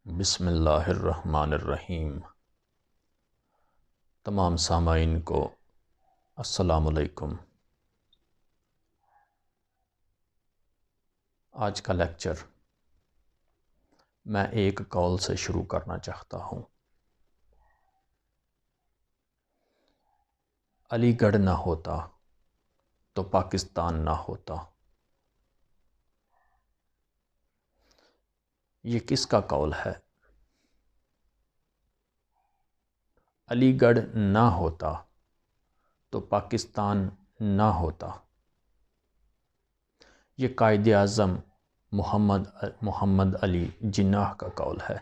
بسم اللہ الرحمن الرحیم۔ تمام سامعین کو السلام علیکم۔ آج کا لیکچر میں ایک قول سے شروع کرنا چاہتا ہوں۔ علی گڑھ نہ ہوتا تو پاکستان نہ ہوتا۔ یہ کس کا قول ہے؟ علی گڑھ نہ ہوتا تو پاکستان نہ ہوتا۔ یہ قائد اعظم محمد علی جناح کا قول ہے۔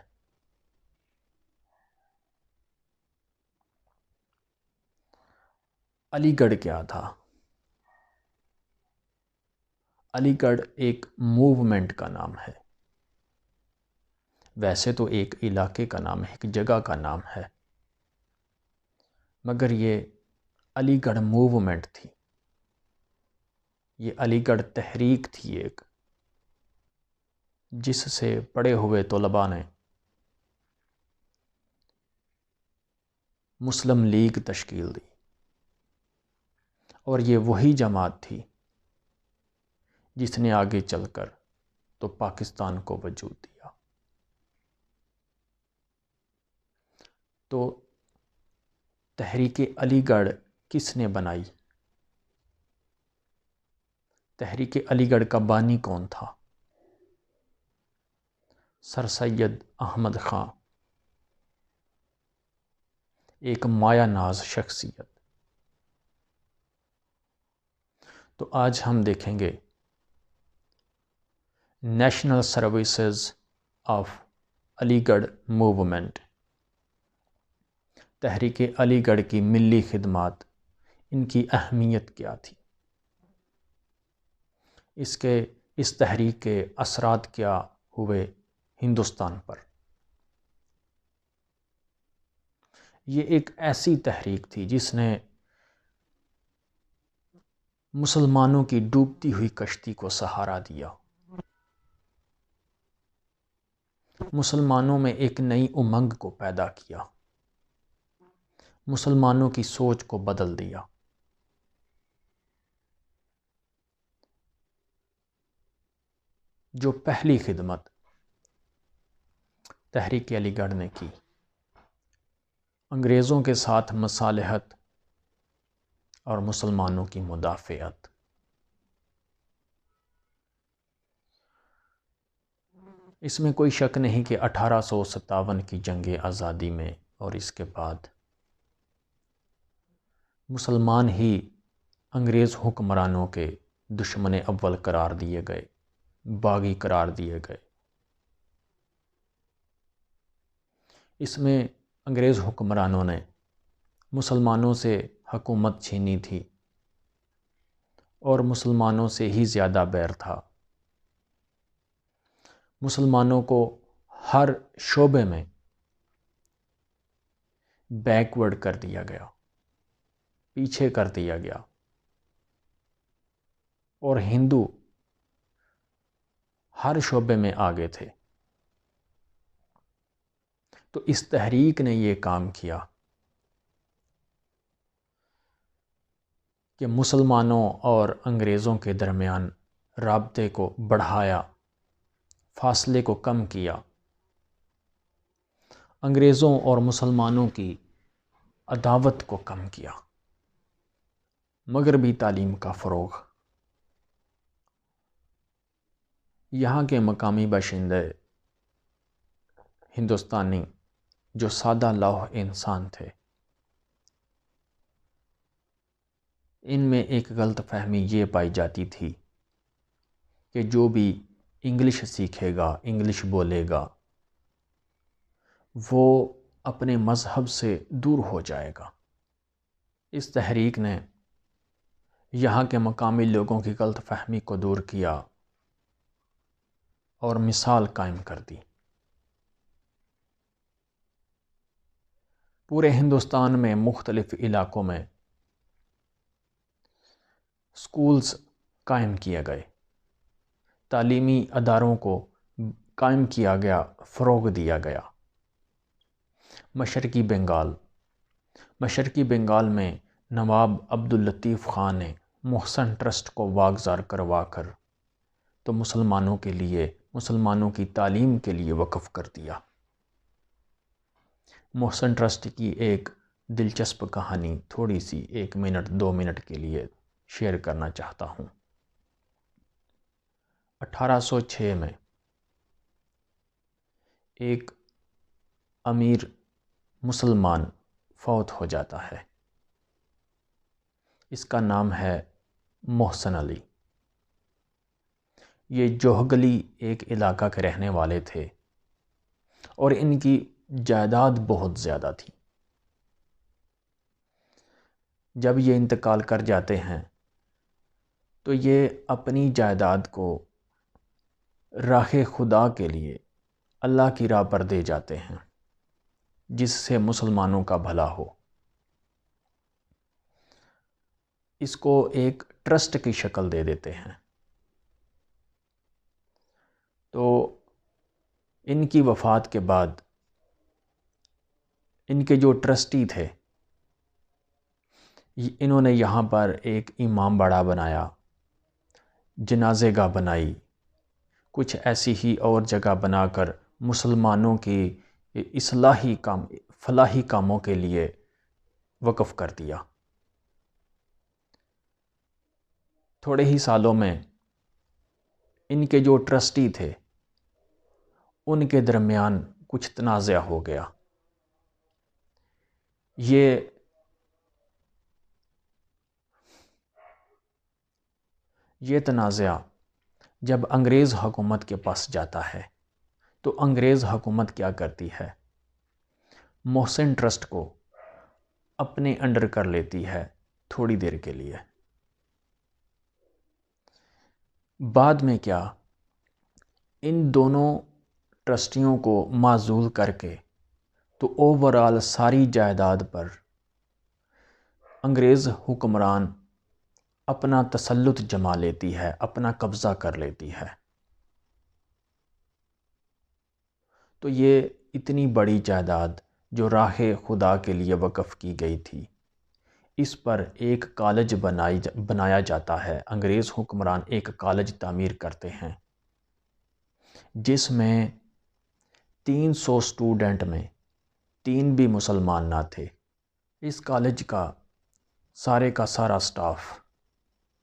علی گڑھ کیا تھا؟ علی گڑھ ایک موومنٹ کا نام ہے۔ ویسے تو ایک علاقے کا نام ہے، ایک جگہ کا نام ہے، مگر یہ علی گڑھ موومنٹ تھی، یہ علی گڑھ تحریک تھی ایک، جس سے پڑھے ہوئے طلباء نے مسلم لیگ تشکیل دی، اور یہ وہی جماعت تھی جس نے آگے چل کر تو پاکستان کو وجود دیا۔ تو تحریک علی گڑھ کس نے بنائی؟ تحریک علی گڑھ کا بانی کون تھا؟ سر سید احمد خان، ایک مایہ ناز شخصیت۔ تو آج ہم دیکھیں گے نیشنل سروسز آف علی گڑھ موومنٹ، تحریک علی گڑھ کی ملی خدمات، ان کی اہمیت کیا تھی، اس تحریک کے اثرات کیا ہوئے ہندوستان پر۔ یہ ایک ایسی تحریک تھی جس نے مسلمانوں کی ڈوبتی ہوئی کشتی کو سہارا دیا، مسلمانوں میں ایک نئی امنگ کو پیدا کیا، مسلمانوں کی سوچ کو بدل دیا۔ جو پہلی خدمت تحریک علی گڑھ نے کی، انگریزوں کے ساتھ مصالحت اور مسلمانوں کی مدافعت۔ اس میں کوئی شک نہیں کہ 1857 کی جنگ آزادی میں اور اس کے بعد مسلمان ہی انگریز حکمرانوں کے دشمن اول قرار دیے گئے، باغی قرار دیے گئے۔ اس میں انگریز حکمرانوں نے مسلمانوں سے حکومت چھینی تھی، اور مسلمانوں سے ہی زیادہ بیر تھا۔ مسلمانوں کو ہر شعبے میں بیکورڈ کر دیا گیا، پیچھے کر دیا گیا، اور ہندو ہر شعبے میں آگے تھے۔ تو اس تحریک نے یہ کام کیا کہ مسلمانوں اور انگریزوں کے درمیان رابطے کو بڑھایا، فاصلے کو کم کیا، انگریزوں اور مسلمانوں کی عداوت کو کم کیا۔ مغربی تعلیم کا فروغ، یہاں کے مقامی باشندے ہندوستانی جو سادہ لوح انسان تھے، ان میں ایک غلط فہمی یہ پائی جاتی تھی کہ جو بھی انگلش سیکھے گا، انگلش بولے گا، وہ اپنے مذہب سے دور ہو جائے گا۔ اس تحریک نے یہاں کے مقامی لوگوں کی غلط فہمی کو دور کیا اور مثال قائم کر دی۔ پورے ہندوستان میں مختلف علاقوں میں سکولز قائم کیے گئے، تعلیمی اداروں کو قائم کیا گیا، فروغ دیا گیا۔ مشرقی بنگال میں نواب عبداللطیف خان نے محسن ٹرسٹ کو واگزار کروا کر تو مسلمانوں کی تعلیم کے لیے وقف کر دیا۔ محسن ٹرسٹ کی ایک دلچسپ کہانی تھوڑی سی 1 منٹ 2 منٹ کے لیے شیئر کرنا چاہتا ہوں۔ 1806 میں ایک امیر مسلمان فوت ہو جاتا ہے، اس کا نام ہے محسن علی۔ یہ جوہگلی ایک علاقہ کے رہنے والے تھے اور ان کی جائیداد بہت زیادہ تھی۔ جب یہ انتقال کر جاتے ہیں تو یہ اپنی جائیداد کو راہ خدا کے لیے اللہ کی راہ پر دے جاتے ہیں، جس سے مسلمانوں کا بھلا ہو۔ اس کو ایک ٹرسٹ کی شکل دے دیتے ہیں۔ تو ان کی وفات کے بعد ان کے جو ٹرسٹی تھے، انہوں نے یہاں پر ایک امام باڑہ بنایا، جنازے گاہ بنائی، کچھ ایسی ہی اور جگہ بنا کر مسلمانوں کی فلاحی کاموں کے لیے وقف کر دیا۔ تھوڑے ہی سالوں میں ان کے جو ٹرسٹی تھے ان کے درمیان کچھ تنازع ہو گیا۔ یہ تنازع جب انگریز حکومت کے پاس جاتا ہے تو انگریز حکومت کیا کرتی ہے؟ محسن ٹرسٹ کو اپنے انڈر کر لیتی ہے تھوڑی دیر کے لیے۔ بعد میں کیا، ان دونوں ٹرسٹیوں کو معزول کر کے تو اوورال ساری جائیداد پر انگریز حکمران اپنا تسلط جما لیتی ہے، اپنا قبضہ کر لیتی ہے۔ تو یہ اتنی بڑی جائیداد جو راہ خدا کے لیے وقف کی گئی تھی، اس پر ایک کالج بنایا جاتا ہے۔ انگریز حکمران ایک کالج تعمیر کرتے ہیں جس میں 300 اسٹوڈنٹ میں 3 بھی مسلمان نہ تھے۔ اس کالج کا سارا سٹاف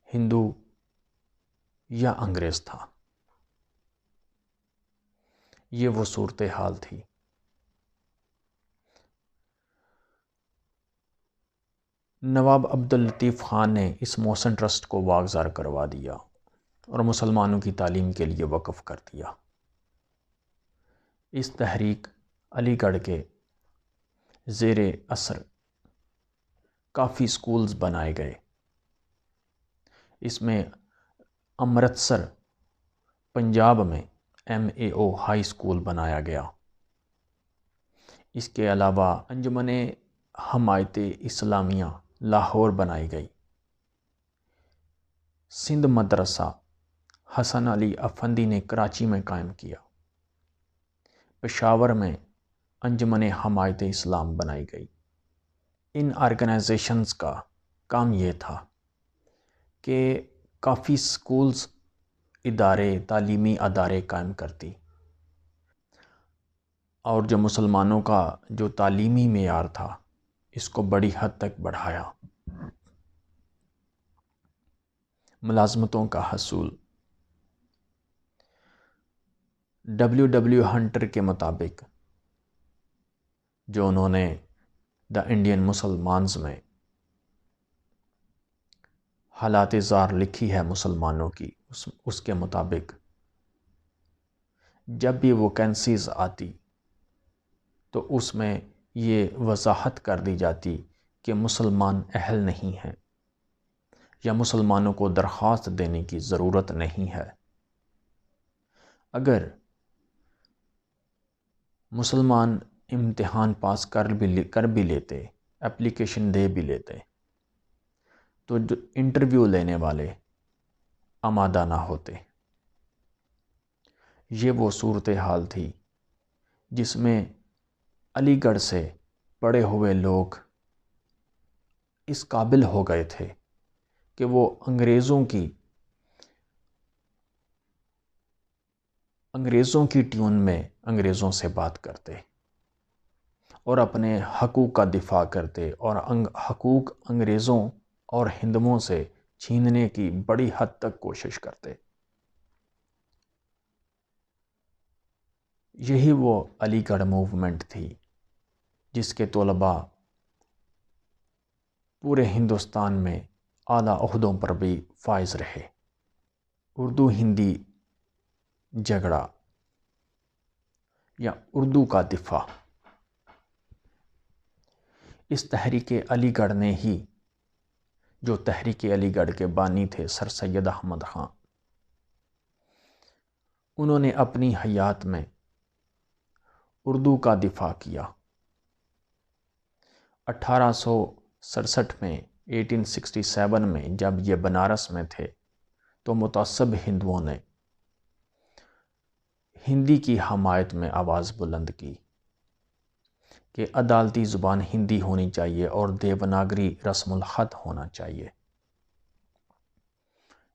ہندو یا انگریز تھا۔ یہ وہ صورتحال تھی۔ نواب عبداللطیف خان نے اس محسن ٹرسٹ کو واگزار کروا دیا اور مسلمانوں کی تعلیم کے لیے وقف کر دیا۔ اس تحریک علی گڑھ کے زیر اثر کافی سکولز بنائے گئے۔ اس میں امرتسر پنجاب میں MAO ہائی سکول بنایا گیا۔ اس کے علاوہ انجمن حمایت اسلامیہ لاہور بنائی گئی۔ سندھ مدرسہ حسن علی افندی نے کراچی میں قائم کیا۔ پشاور میں انجمن حمایت اسلام بنائی گئی۔ ان آرگنائزیشنز کا کام یہ تھا کہ کافی سکولز، تعلیمی ادارے قائم کرتی اور جو مسلمانوں کا جو تعلیمی معیار تھا اس کو بڑی حد تک بڑھایا۔ ملازمتوں کا حصول W ہنٹر کے مطابق، جو انہوں نے دا انڈین مسلمانز میں حالات زار لکھی ہے مسلمانوں کی، اس کے مطابق جب بھی ویکنسیز آتی تو اس میں یہ وضاحت کر دی جاتی کہ مسلمان اہل نہیں ہیں یا مسلمانوں کو درخواست دینے کی ضرورت نہیں ہے۔ اگر مسلمان امتحان پاس کر بھی لیتے، اپلیکیشن دے بھی لیتے، تو جو انٹرویو لینے والے آمادہ نہ ہوتے، یہ وہ صورتحال تھی جس میں علی گڑھ سے پڑھے ہوئے لوگ اس قابل ہو گئے تھے کہ وہ انگریزوں کی ٹیون میں انگریزوں سے بات کرتے اور اپنے حقوق کا دفاع کرتے اور حقوق انگریزوں اور ہندوؤں سے چھیننے کی بڑی حد تک کوشش کرتے۔ یہی وہ علی گڑھ موومنٹ تھی جس کے طلباء پورے ہندوستان میں اعلیٰ عہدوں پر بھی فائز رہے۔ اردو ہندی جھگڑا یا اردو کا دفاع، اس تحریک علی گڑھ نے ہی، جو تحریک علی گڑھ کے بانی تھے سر سید احمد خان، انہوں نے اپنی حیات میں اردو کا دفاع کیا۔ 1867 میں 1867 میں جب یہ بنارس میں تھے تو متعصب ہندوؤں نے ہندی کی حمایت میں آواز بلند کی کہ عدالتی زبان ہندی ہونی چاہیے اور دیوناگری رسم الخط ہونا چاہیے۔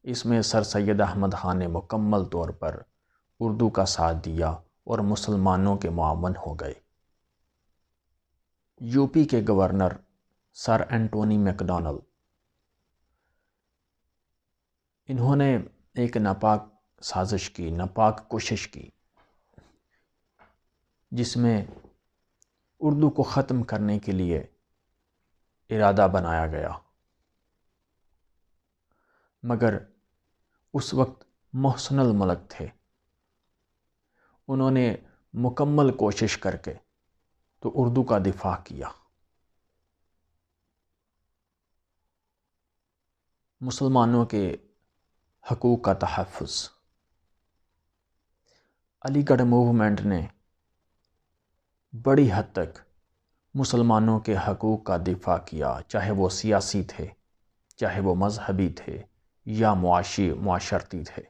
اس میں سر سید احمد خان نے مکمل طور پر اردو کا ساتھ دیا اور مسلمانوں کے معاون ہو گئے۔ یو پی کے governor sir Antony make Donald, انہوں نے ایک ناپاک سازش کی، ناپاک کوشش کی، جس میں اردو کو ختم کرنے کے لیے ارادہ بنایا گیا، مگر اس وقت محسن الملک تھے، انہوں نے مکمل کوشش کر کے تو اردو کا دفاع کیا۔ مسلمانوں کے حقوق کا تحفظ، علی گڑھ موومنٹ نے بڑی حد تک مسلمانوں کے حقوق کا دفاع کیا، چاہے وہ سیاسی تھے، چاہے وہ مذہبی تھے یا معاشرتی تھے۔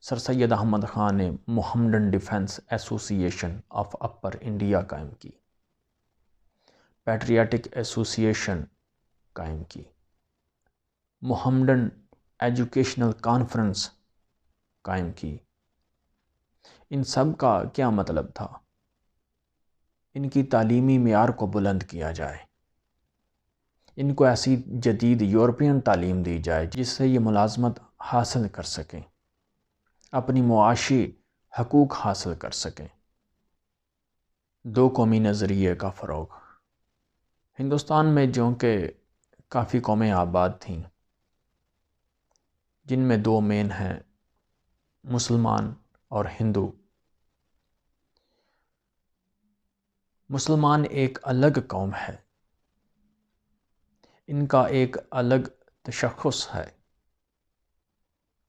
سر سید احمد خان نے محمڈن ڈیفنس ایسوسی ایشن آف اپر انڈیا قائم کی، پیٹریاٹک ایسوسی ایشن قائم کی، محمڈن ایجوکیشنل کانفرنس قائم کی۔ ان سب کا کیا مطلب تھا؟ ان کی تعلیمی معیار کو بلند کیا جائے، ان کو ایسی جدید یورپین تعلیم دی جائے جس سے یہ ملازمت حاصل کر سکیں، اپنی معاشی حقوق حاصل کر سکیں۔ دو قومی نظریے کا فروغ، ہندوستان میں جو کہ کافی قومیں آباد تھیں، جن میں دو مین ہیں، مسلمان اور ہندو۔ مسلمان ایک الگ قوم ہے، ان کا ایک الگ تشخص ہے۔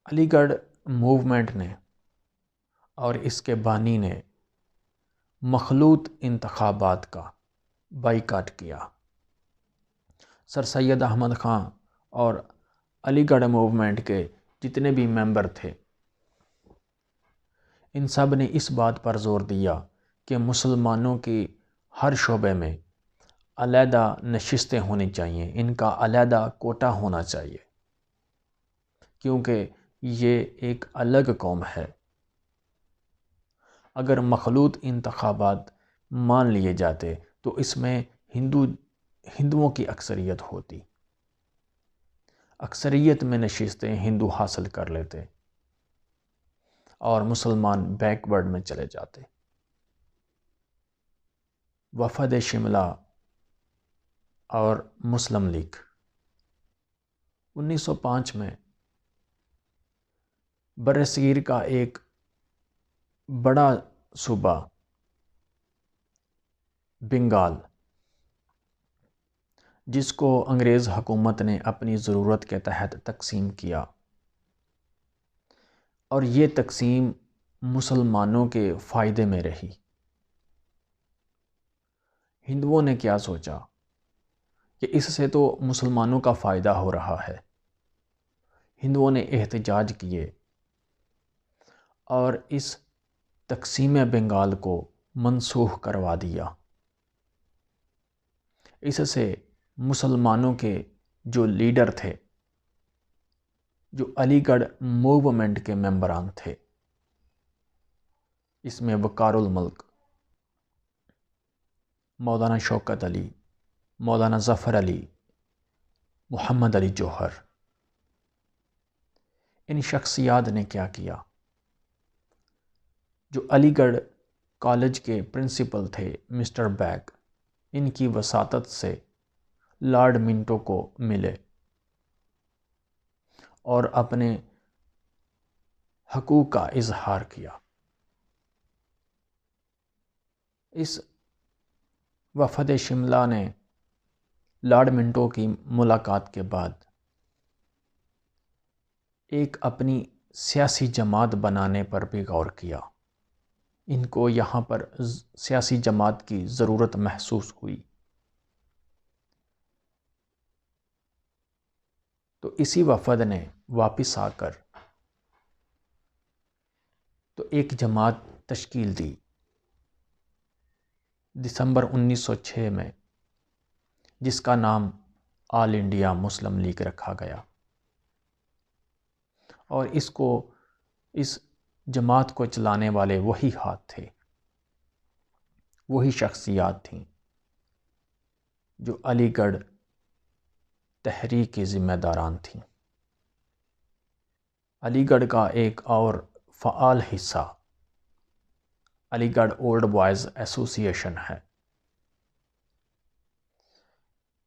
علی گڑھ موومنٹ نے اور اس کے بانی نے مخلوط انتخابات کا بائیکاٹ کیا۔ سر سید احمد خان اور علی گڑھ موومنٹ کے جتنے بھی ممبر تھے، ان سب نے اس بات پر زور دیا کہ مسلمانوں کی ہر شعبے میں علیحدہ نشستیں ہونی چاہیے، ان کا علیحدہ کوٹا ہونا چاہیے، کیونکہ یہ ایک الگ قوم ہے۔ اگر مخلوط انتخابات مان لیے جاتے تو اس میں ہندوؤں کی اکثریت ہوتی، اکثریت میں نشستیں ہندو حاصل کر لیتے اور مسلمان بیکورڈ میں چلے جاتے۔ وفد شملہ اور مسلم لیگ 1905 میں برصغیر کا ایک بڑا صوبہ بنگال، جس کو انگریز حکومت نے اپنی ضرورت کے تحت تقسیم کیا، اور یہ تقسیم مسلمانوں کے فائدے میں رہی۔ ہندوؤں نے کیا سوچا کہ اس سے تو مسلمانوں کا فائدہ ہو رہا ہے۔ ہندوؤں نے احتجاج کیے اور اس تقسیم بنگال کو منسوخ کروا دیا۔ اس سے مسلمانوں کے جو لیڈر تھے، جو علی گڑھ موومنٹ کے ممبران تھے، اس میں وقار الملک، مولانا شوکت علی، مولانا ظفر علی، محمد علی جوہر، ان شخصیات نے کیا کیا؟ جو علی گڑھ کالج کے پرنسپل تھے مسٹر بیگ، ان کی وساطت سے لارڈ منٹو کو ملے اور اپنے حقوق کا اظہار کیا۔ اس وفد شملہ نے لارڈ منٹو کی ملاقات کے بعد ایک اپنی سیاسی جماعت بنانے پر بھی غور کیا۔ ان کو یہاں پر سیاسی جماعت کی ضرورت محسوس ہوئی، تو اسی وفد نے واپس آ کر تو ایک جماعت تشکیل دی دسمبر 1906 میں، جس کا نام آل انڈیا مسلم لیگ رکھا گیا، اور اس جماعت کو چلانے والے وہی ہاتھ تھے، وہی شخصیات تھیں جو علی گڑھ تحریک کی ذمہ داران تھیں۔ علی گڑھ کا ایک اور فعال حصہ علی گڑھ اولڈ بوائز ایسوسی ایشن ہے۔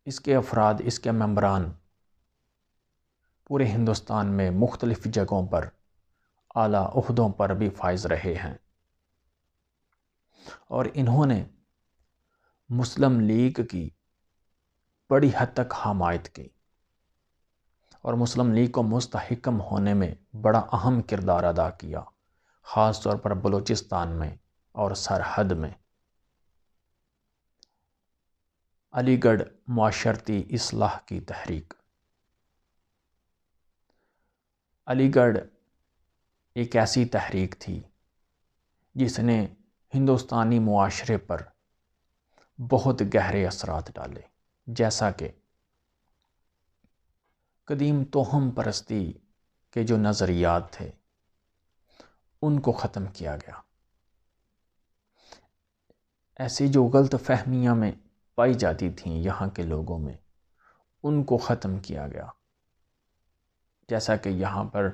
اس کے افراد، اس کے ممبران پورے ہندوستان میں مختلف جگہوں پر اعلیٰ عہدوں پر بھی فائز رہے ہیں، اور انہوں نے مسلم لیگ کی بڑی حد تک حمایت کی، اور مسلم لیگ کو مستحکم ہونے میں بڑا اہم کردار ادا کیا، خاص طور پر بلوچستان میں اور سرحد میں۔ علی گڑھ معاشرتی اصلاح کی تحریک۔ علی گڑھ ایک ایسی تحریک تھی جس نے ہندوستانی معاشرے پر بہت گہرے اثرات ڈالے، جیسا کہ قدیم توہم پرستی کے جو نظریات تھے ان کو ختم کیا گیا۔ ایسی جو غلط فہمیاں میں پائی جاتی تھیں یہاں کے لوگوں میں، ان کو ختم کیا گیا، جیسا کہ یہاں پر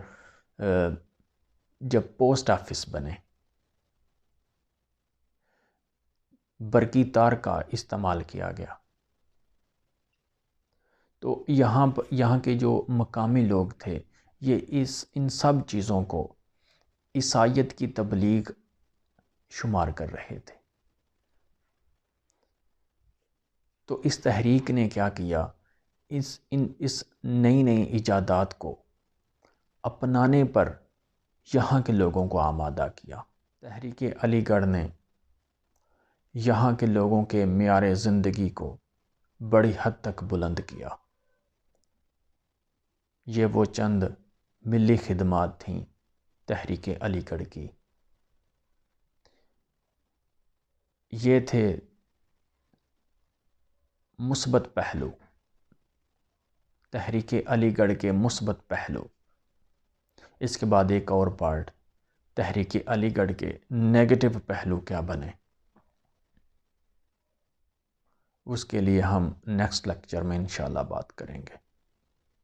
جب پوسٹ آفس بنے، برقی تار کا استعمال کیا گیا، تو یہاں کے جو مقامی لوگ تھے یہ ان سب چیزوں کو عیسائیت کی تبلیغ شمار کر رہے تھے۔ تو اس تحریک نے کیا کیا؟ اس نئی ایجادات کو اپنانے پر یہاں کے لوگوں کو آمادہ کیا۔ تحریک علی گڑھ نے یہاں کے لوگوں کے معیار زندگی کو بڑی حد تک بلند کیا۔ یہ وہ چند ملی خدمات تھیں تحریک علی گڑھ کی۔ یہ تھے مثبت پہلو، تحریک علی گڑھ کے مثبت پہلو۔ اس کے بعد ایک اور پارٹ، تحریک علی گڑھ کے نیگیٹو پہلو کیا بنے، اس کے لیے ہم نیکسٹ لیکچر میں انشاءاللہ بات کریں گے۔